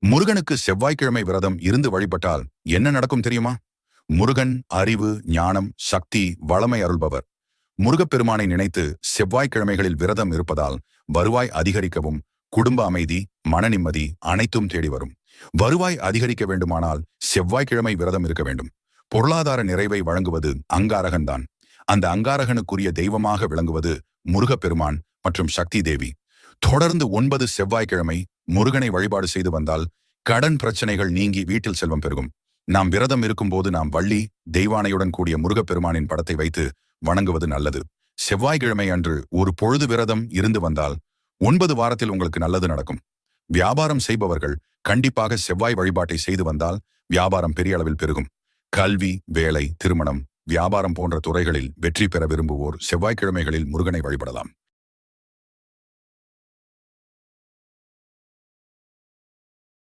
முருகனுக்கு செவ்வாய்க்கிழமை விரதம் இருந்து வழிபட்டால் என்ன நடக்கும் தெரியுமா? முருகன் அறிவு, ஞானம், சக்தி, வளமை அருள்பவர். முருகப்பெருமானை நினைத்து செவ்வாய்க்கிழமைகளில் விரதம் இருப்பதால் வருவாய் அதிகரிக்கவும், குடும்ப அமைதி, மன நிம்மதி அனைத்தும் தேடி வரும். வருவாய் அதிகரிக்க வேண்டுமானால் செவ்வாய்க்கிழமை விரதம் இருக்க வேண்டும். பொருளாதார நிறைவை வழங்குவது அங்காரகன்தான். அந்த அங்காரகனுக்குரிய தெய்வமாக விளங்குவது முருகப்பெருமான் மற்றும் சக்தி தேவி. தொடர்ந்து 9 செவ்வாய்க்கிழமை முருகனை வழிபாடு செய்து வந்தால் கடன் பிரச்சனைகள் நீங்கி வீட்டில் செல்வம் பெருகும். நாம் விரதம் இருக்கும்போது நாம் வள்ளி தெய்வானையுடன் கூடிய முருகப்பெருமானின் படத்தை வைத்து வணங்குவது நல்லது. செவ்வாய்க்கிழமை அன்று ஒரு பொழுது விரதம் இருந்து வந்தால் 9 வாரத்தில் உங்களுக்கு நல்லது நடக்கும். வியாபாரம் செய்பவர்கள் கண்டிப்பாக செவ்வாய் வழிபாட்டை செய்து வந்தால் வியாபாரம் பெரிய அளவில் பெருகும். கல்வி, வேலை, திருமணம், வியாபாரம் போன்ற துறைகளில் வெற்றி பெற விரும்புவோர் செவ்வாய்க்கிழமைகளில் முருகனை வழிபடலாம்.